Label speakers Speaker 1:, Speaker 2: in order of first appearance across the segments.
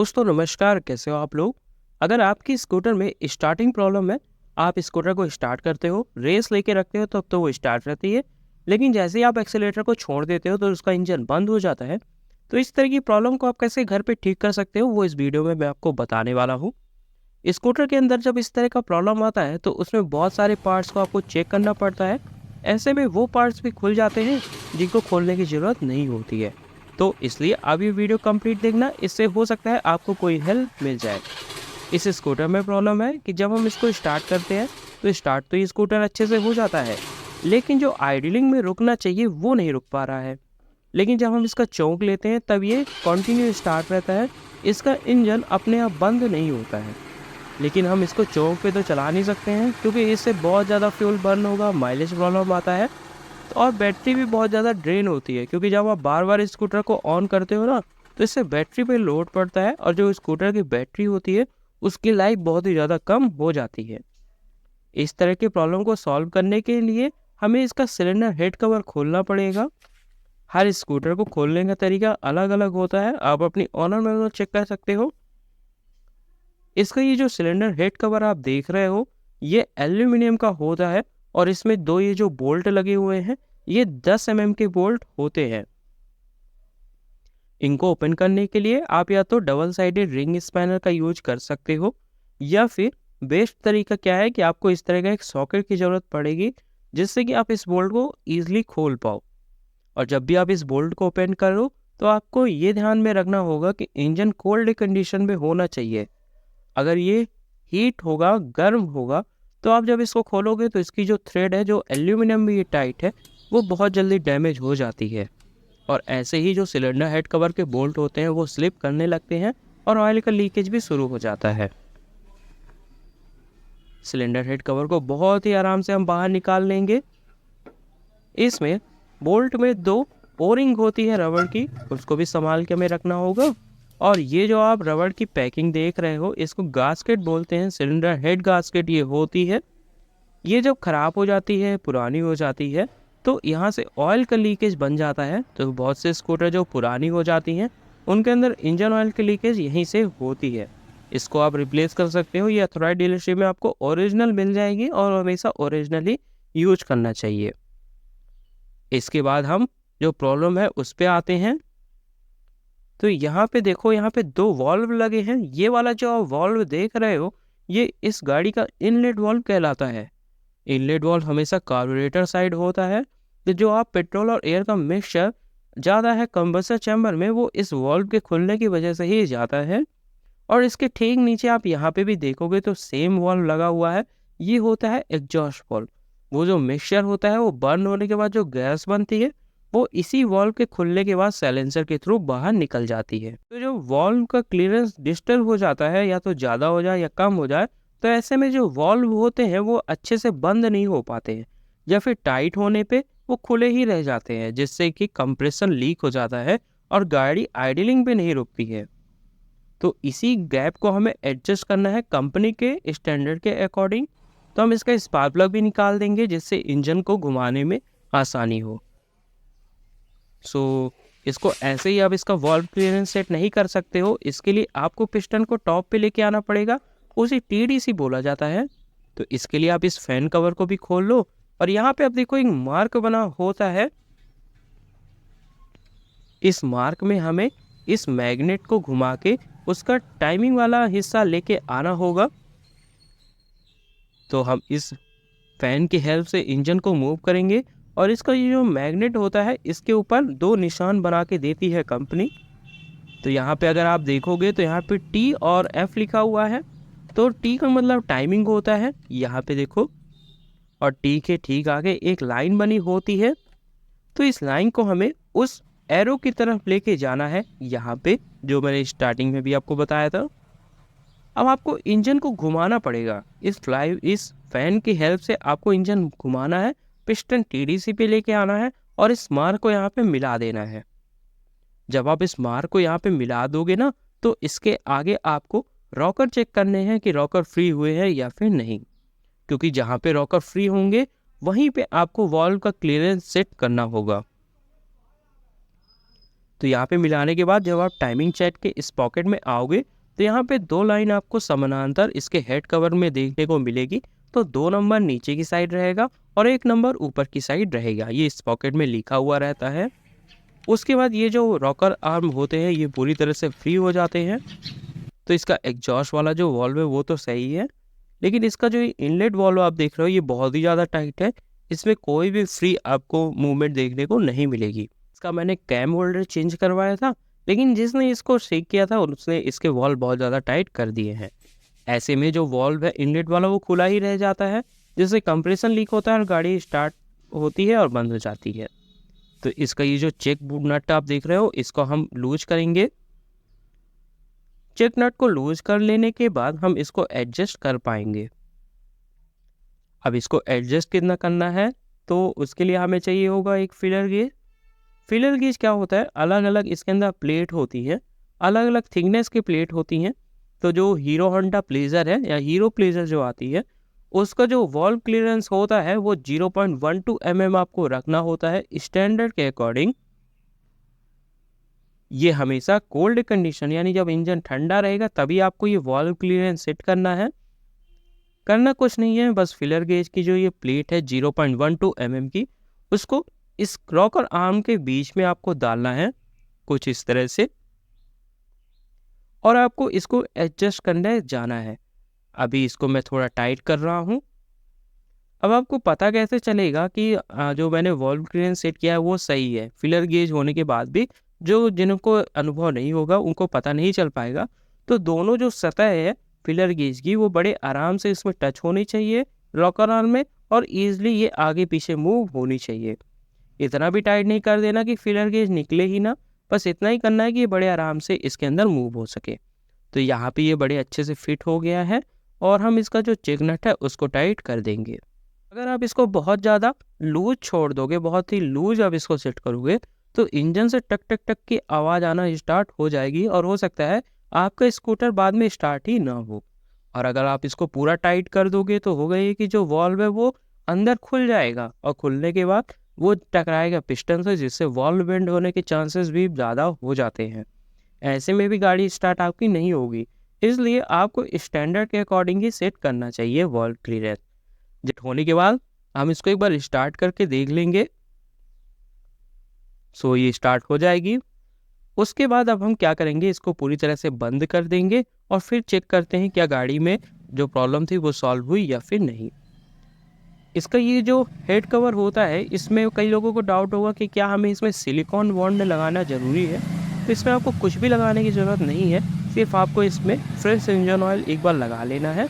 Speaker 1: दोस्तों नमस्कार, कैसे हो आप लोग। अगर आपकी स्कूटर में स्टार्टिंग प्रॉब्लम है, आप स्कूटर को स्टार्ट करते हो, रेस लेके रखते हो तब तो वो स्टार्ट रहती है, लेकिन जैसे ही आप एक्सेलेरेटर को छोड़ देते हो तो उसका इंजन बंद हो जाता है। तो इस तरह की प्रॉब्लम को आप कैसे घर पे ठीक कर सकते हो, वो इस वीडियो में मैं आपको बताने वाला हूँ। स्कूटर के अंदर जब इस तरह का प्रॉब्लम आता है तो उसमें बहुत सारे पार्ट्स को आपको चेक करना पड़ता है। ऐसे में वो पार्ट्स भी खुल जाते हैं जिनको खोलने की ज़रूरत नहीं होती है। तो इसलिए आप ये वीडियो कंप्लीट देखना, इससे हो सकता है आपको कोई हेल्प मिल जाए। इस स्कूटर में प्रॉब्लम है कि जब हम इसको स्टार्ट करते हैं तो स्टार्ट तो ये स्कूटर अच्छे से हो जाता है, लेकिन जो आइडलिंग में रुकना चाहिए वो नहीं रुक पा रहा है। लेकिन जब हम इसका चौंक लेते हैं तब ये कंटिन्यू स्टार्ट रहता है, इसका इंजन अपने आप बंद नहीं होता है। लेकिन हम इसको चौक पे तो चला नहीं सकते हैं क्योंकि इससे बहुत ज़्यादा फ्यूल बर्न होगा, माइलेज प्रॉब्लम आता है। और बैटरी भी बहुत ज़्यादा ड्रेन होती है क्योंकि जब आप बार बार स्कूटर को ऑन करते हो ना, तो इससे बैटरी पे लोड पड़ता है और जो स्कूटर की बैटरी होती है उसकी लाइफ बहुत ही ज़्यादा कम हो जाती है। इस तरह की प्रॉब्लम को सॉल्व करने के लिए हमें इसका सिलेंडर हेड कवर खोलना पड़ेगा। हर स्कूटर को खोलने का तरीका अलग अलग होता है, आप अपनी ऑनर मैनुअल चेक कर सकते हो। इसका ये जो सिलेंडर हेड कवर आप देख रहे हो, ये एल्यूमिनियम का होता है और इसमें दो ये जो बोल्ट लगे हुए हैं, ये 10 mm के बोल्ट होते हैं। इनको ओपन करने के लिए आप या तो डबल साइडेड रिंग स्पैनर का यूज कर सकते हो, या फिर बेस्ट तरीका क्या है कि आपको इस तरह का एक सॉकेट की ज़रूरत पड़ेगी जिससे कि आप इस बोल्ट को ईजिली खोल पाओ। और जब भी आप इस बोल्ट को ओपन करो तो आपको ये ध्यान में रखना होगा कि इंजन कोल्ड कंडीशन में होना चाहिए। अगर ये हीट होगा, गर्म होगा, तो आप जब इसको खोलोगे तो इसकी जो थ्रेड है, जो एल्यूमिनियम में ये टाइट है, वो बहुत जल्दी डैमेज हो जाती है। और ऐसे ही जो सिलेंडर हेड कवर के बोल्ट होते हैं वो स्लिप करने लगते हैं और ऑयल का लीकेज भी शुरू हो जाता है। सिलेंडर हेड कवर को बहुत ही आराम से हम बाहर निकाल लेंगे। इसमें बोल्ट में दो ओरिंग होती है रबड़ की, उसको भी संभाल के हमें रखना होगा। और ये जो आप रबड़ की पैकिंग देख रहे हो, इसको गास्केट बोलते हैं, सिलेंडर हेड गास्केट ये होती है। ये जब ख़राब हो जाती है, पुरानी हो जाती है, तो यहाँ से ऑयल का लीकेज बन जाता है। तो बहुत से स्कूटर जो पुरानी हो जाती हैं उनके अंदर इंजन ऑयल की लीकेज यहीं से होती है। इसको आप रिप्लेस कर सकते हो, ये अथॉराइज्ड डीलरशिप में आपको ओरिजिनल मिल जाएगी और हमेशा ओरिजिनल ही यूज करना चाहिए। इसके बाद हम जो प्रॉब्लम है उस पे आते हैं। तो यहाँ पे देखो, यहाँ पे दो वॉल्व लगे हैं। ये वाला जो आप वॉल्व देख रहे हो, ये इस गाड़ी का इनलेट वॉल्व कहलाता है। इनलेट वॉल्व हमेशा कार्बोरेटर साइड होता है। तो जो आप पेट्रोल और एयर का मिक्सचर ज़्यादा है कंबस्टर चैम्बर में, वो इस वॉल्व के खुलने की वजह से ही जाता है। और इसके ठीक नीचे आप यहाँ पे भी देखोगे तो सेम वॉल्व लगा हुआ है, ये होता है एग्जॉस्ट वॉल्व। वो जो मिक्सचर होता है वो बर्न होने के बाद जो गैस बनती है, वो इसी वॉल्व के खुलने के बाद साइलेंसर के थ्रू बाहर निकल जाती है। तो जो वॉल्व का क्लियरेंस डिस्टर्ब हो जाता है, या तो ज़्यादा हो जाए या कम हो जाए, तो ऐसे में जो वॉल्व होते हैं वो अच्छे से बंद नहीं हो पाते हैं, या फिर टाइट होने पे वो खुले ही रह जाते हैं, जिससे कि कंप्रेशन लीक हो जाता है और गाड़ी आइडलिंग पे नहीं रुकती है। तो इसी गैप को हमें एडजस्ट करना है कंपनी के स्टैंडर्ड के अकॉर्डिंग। तो हम इसका स्पार्क प्लग भी निकाल देंगे जिससे इंजन को घुमाने में आसानी हो। इसको ऐसे ही आप इसका वॉल्व क्लियरेंस सेट नहीं कर सकते हो, इसके लिए आपको पिस्टन को टॉप पे लेके आना पड़ेगा, उसे टीडीसी बोला जाता है। तो इसके लिए आप इस फैन कवर को भी खोल लो, और यहाँ पे आप देखो एक मार्क बना होता है। इस मार्क में हमें इस मैग्नेट को घुमा के उसका टाइमिंग वाला हिस्सा लेके आना होगा। तो हम इस फैन की हेल्प से इंजन को मूव करेंगे, और इसका ये जो मैग्नेट होता है इसके ऊपर दो निशान बना के देती है कंपनी। तो यहाँ पे अगर आप देखोगे तो यहाँ पे टी और एफ लिखा हुआ है। तो टी का मतलब टाइमिंग होता है, यहाँ पे देखो, और टी के ठीक आगे एक लाइन बनी होती है। तो इस लाइन को हमें उस एरो की तरफ लेके जाना है, यहाँ पे जो मैंने स्टार्टिंग में भी आपको बताया था। अब आपको इंजन को घुमाना पड़ेगा, इस फैन की हेल्प से आपको इंजन घुमाना है, पिस्टन टीडीसी पे लेके आना है और इस मार्क को यहाँ पे मिला देना है। जब आप इस मार्क को यहाँ पे मिला दोगे ना, तो इसके आगे आपको रॉकर चेक करने हैं कि रॉकर फ्री हुए हैं या फिर नहीं, क्योंकि जहाँ पे रॉकर फ्री होंगे वहीं पे आपको वॉल्व का क्लियरेंस सेट करना होगा। तो यहाँ पे मिलाने के बाद जब आप टाइमिंग चेक के इस पॉकेट में आओगे तो यहाँ पे 2 लाइन आपको समानांतर इसके हेड कवर में देखने को मिलेगी। तो 2 नंबर नीचे की साइड रहेगा और 1 नंबर ऊपर की साइड रहेगा, ये इस पॉकेट में लिखा हुआ रहता है। उसके बाद ये जो रॉकर आर्म होते हैं ये पूरी तरह से फ्री हो जाते हैं। तो इसका एग्जॉस्ट वाला जो वॉल्व है वो तो सही है, लेकिन इसका जो इनलेट वॉल्व आप देख रहे हो ये बहुत ही ज़्यादा टाइट है, इसमें कोई भी फ्री आपको मूवमेंट देखने को नहीं मिलेगी। इसका मैंने कैम होल्डर चेंज करवाया था, लेकिन जिसने इसको चेक किया था उसने इसके वॉल्व बहुत ज़्यादा टाइट कर दिए हैं। ऐसे में जो वॉल्व है इनलेट वाला वो खुला ही रह जाता है, जिससे कंप्रेशन लीक होता है और गाड़ी स्टार्ट होती है और बंद हो जाती है। तो इसका ये जो चेक नट आप देख रहे हो इसको हम लूज करेंगे। चेक नट को लूज कर लेने के बाद हम इसको एडजस्ट कर पाएंगे। अब इसको एडजस्ट कितना करना है तो उसके लिए हमें चाहिए होगा एक फिलर गेज। फिलर गेज क्या होता है, अलग अलग इसके अंदर प्लेट होती है, अलग अलग थिकनेस की प्लेट होती हैं। तो जो हीरो होंडा प्लेजर है या हीरो प्लेजर जो आती है उसका जो वॉल्व क्लियरेंस होता है वो 0.12 mm आपको रखना होता है स्टैंडर्ड के अकॉर्डिंग। ये हमेशा कोल्ड कंडीशन यानी जब इंजन ठंडा रहेगा तभी आपको ये वॉल्व क्लियरेंस सेट करना है। करना कुछ नहीं है, बस फिलर गेज की जो ये प्लेट है 0.12 mm की, उसको इस रॉकर आर्म के बीच में आपको डालना है कुछ इस तरह से, और आपको इसको एडजस्ट करने जाना है। अभी इसको मैं थोड़ा टाइट कर रहा हूँ। अब आपको पता कैसे चलेगा कि जो मैंने वॉल्व क्लियरेंस सेट किया है वो सही है? फिलर गेज होने के बाद भी जो जिनको अनुभव नहीं होगा उनको पता नहीं चल पाएगा। तो दोनों जो सतह है फिलर गेज की वो बड़े आराम से इसमें टच होनी चाहिए रॉकर आर्म में, और ईजिली ये आगे पीछे मूव होनी चाहिए। इतना भी टाइट नहीं कर देना कि फिलर गेज निकले ही ना, बस इतना ही करना है कि ये बड़े आराम से इसके अंदर मूव हो सके। तो यहाँ पे ये बड़े अच्छे से फिट हो गया है और हम इसका जो चेक नट है उसको टाइट कर देंगे। अगर आप इसको बहुत ज़्यादा लूज छोड़ दोगे, बहुत ही लूज आप इसको सेट करोगे तो इंजन से टक टक टक की आवाज़ आना स्टार्ट हो जाएगी और हो सकता है आपका स्कूटर बाद में स्टार्ट ही ना हो। और अगर आप इसको पूरा टाइट कर दोगे तो होगा ये कि जो वॉल्व है वो अंदर खुल जाएगा और खुलने के बाद वो टकराएगा पिस्टन से, जिससे वॉल्व बेंड होने के चांसेस भी ज़्यादा हो जाते हैं। ऐसे में भी गाड़ी स्टार्ट आपकी नहीं होगी, इसलिए आपको स्टैंडर्ड के अकॉर्डिंग ही सेट करना चाहिए वॉल्व क्लियरेंस। जेट होने के बाद हम इसको एक बार स्टार्ट करके देख लेंगे। सो ये स्टार्ट हो जाएगी। उसके बाद अब हम क्या करेंगे, इसको पूरी तरह से बंद कर देंगे और फिर चेक करते हैं क्या गाड़ी में जो प्रॉब्लम थी वो सॉल्व हुई या फिर नहीं। इसका ये जो हेड कवर होता है इसमें कई लोगों को डाउट होगा कि क्या हमें इसमें सिलिकॉन बॉन्ड लगाना ज़रूरी है। तो इसमें आपको कुछ भी लगाने की ज़रूरत नहीं है, सिर्फ आपको इसमें फ्रेश इंजन ऑयल एक बार लगा लेना है।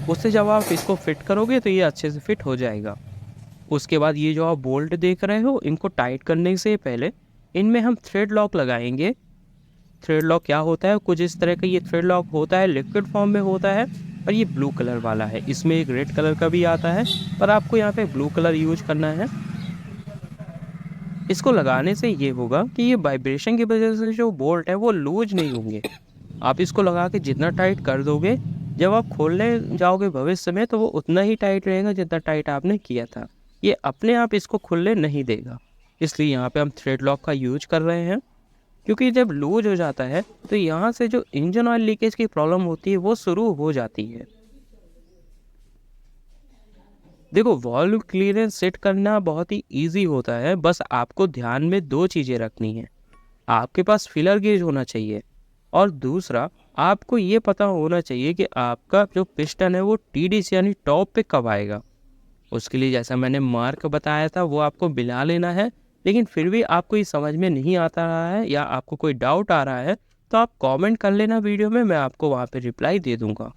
Speaker 1: उससे जब आप इसको फिट करोगे तो ये अच्छे से फिट हो जाएगा। उसके बाद ये जो आप बोल्ट देख रहे हो इनको टाइट करने से पहले इनमें हम थ्रेड लॉक लगाएंगे। थ्रेड लॉक क्या होता है, कुछ इस तरह का ये थ्रेड लॉक होता है, लिक्विड फॉर्म में होता है और ये ब्लू कलर वाला है। इसमें एक रेड कलर का भी आता है पर आपको यहाँ पे ब्लू कलर यूज करना है। इसको लगाने से ये होगा कि ये वाइब्रेशन की वजह से जो बोल्ट है वो लूज नहीं होंगे। आप इसको लगा के जितना टाइट कर दोगे जब आप खोलने जाओगे भविष्य में तो वो उतना ही टाइट रहेगा जितना टाइट आपने किया था। ये अपने आप इसको खुलने नहीं देगा, इसलिए यहाँ पे हम थ्रेड लॉक का यूज कर रहे हैं। क्योंकि जब लूज हो जाता है तो यहाँ से जो इंजन ऑयल लीकेज की प्रॉब्लम होती है वो शुरू हो जाती है। देखो वॉल्व क्लियरेंस सेट करना बहुत ही इजी होता है, बस आपको ध्यान में 2 चीज़ें रखनी है। आपके पास फिलर गेज होना चाहिए और दूसरा आपको ये पता होना चाहिए कि आपका जो पिस्टन है वो टीडीसी यानी टॉप पे कब आएगा। उसके लिए जैसा मैंने मार्क बताया था वो आपको मिला लेना है। लेकिन फिर भी आपको ये समझ में नहीं आता रहा है या आपको कोई डाउट आ रहा है तो आप कमेंट कर लेना वीडियो में, मैं आपको वहाँ पे रिप्लाई दे दूँगा।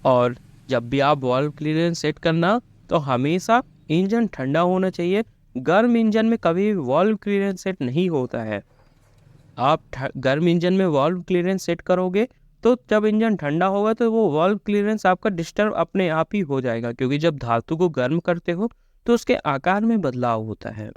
Speaker 1: और जब भी आप वॉल्व क्लियरेंस सेट करना तो हमेशा इंजन ठंडा होना चाहिए। गर्म इंजन में कभी वॉल्व क्लियरेंस सेट नहीं होता है। आप गर्म इंजन में वॉल्व क्लियरेंस सेट करोगे तो जब इंजन ठंडा होगा तो वो वॉल्व क्लियरेंस आपका डिस्टर्ब अपने आप ही हो जाएगा, क्योंकि जब धातु को गर्म करते हो तो उसके आकार में बदलाव होता है।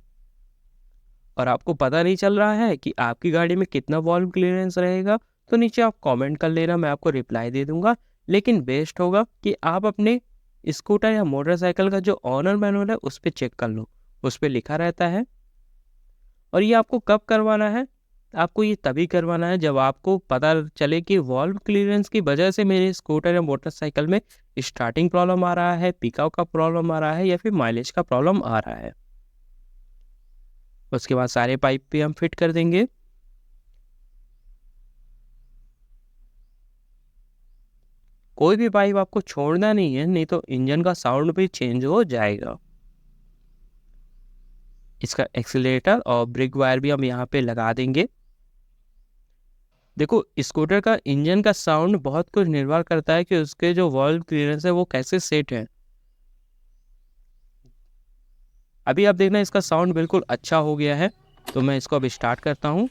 Speaker 1: और आपको पता नहीं चल रहा है कि आपकी गाड़ी में कितना वॉल्व क्लियरेंस रहेगा तो नीचे आप कमेंट कर लेना, मैं आपको रिप्लाई दे दूंगा। लेकिन बेस्ट होगा कि आप अपने स्कूटर या मोटरसाइकिल का जो ऑनर मैनुअल है उस पर चेक कर लो, उस पर लिखा रहता है और ये आपको कब करवाना है? आपको ये तभी करवाना है जब आपको पता चले कि वाल्व क्लीयरेंस की वजह से मेरे स्कूटर या मोटरसाइकिल में स्टार्टिंग प्रॉब्लम आ रहा है, पिकअप का प्रॉब्लम आ रहा है या फिर माइलेज का प्रॉब्लम आ रहा है। उसके बाद सारे पाइप पे हम फिट कर देंगे। कोई भी पाइप आपको छोड़ना नहीं है, नहीं तो इंजन का साउंड भी चेंज हो जाएगा। इसका एक्सीलरेटर और ब्रेक वायर भी हम यहाँ पे लगा देंगे। देखो, स्कूटर का इंजन का साउंड बहुत कुछ निर्भर करता है कि उसके जो वाल्व क्लियरेंस है वो कैसे सेट है। अभी आप देखना इसका साउंड बिल्कुल अच्छा हो गया है, तो मैं इसको अब स्टार्ट करता हूँ।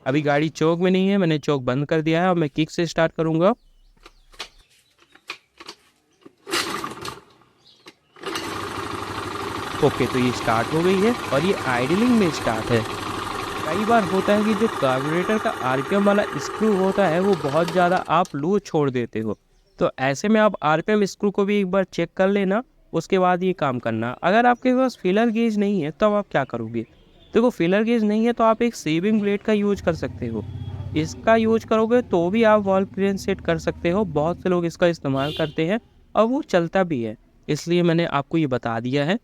Speaker 1: अभी गाड़ी चौक में नहीं है, मैंने चौक बंद कर दिया है और मैं किक से स्टार्ट करूँगा। ओके, तो ये स्टार्ट हो गई है और ये आइडलिंग में स्टार्ट है। कई बार होता है कि जो कार्बोरेटर का आरपीएम वाला स्क्रू होता है वो बहुत ज़्यादा आप लूज छोड़ देते हो, तो ऐसे में आप आरपीएम स्क्रू को भी एक बार चेक कर लेना, उसके बाद ये काम करना। अगर आपके पास फिलर गेज नहीं है तो आप क्या करोगे? देखो, फिलर गेज नहीं है तो आप एक सेविंग ब्लेड का यूज कर सकते हो। इसका यूज करोगे तो भी आप वाल्व क्लियरेंस सेट कर सकते हो। बहुत से लोग इसका इस्तेमाल करते हैं और वो चलता भी है, इसलिए मैंने आपको ये बता दिया है।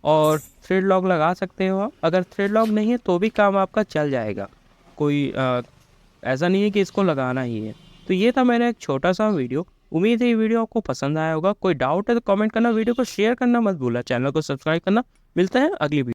Speaker 1: और थ्रेड लॉक लगा सकते हो आप। अगर थ्रेड लॉक नहीं है तो भी काम आपका चल जाएगा। कोई ऐसा नहीं है कि इसको लगाना ही है। तो ये था मेरा एक छोटा सा वीडियो। उम्मीद है ये वीडियो आपको पसंद आया होगा। कोई डाउट है तो कमेंट करना, वीडियो को शेयर करना मत भूलना, चैनल को सब्सक्राइब करना। मिलते हैं अगली वीडियो।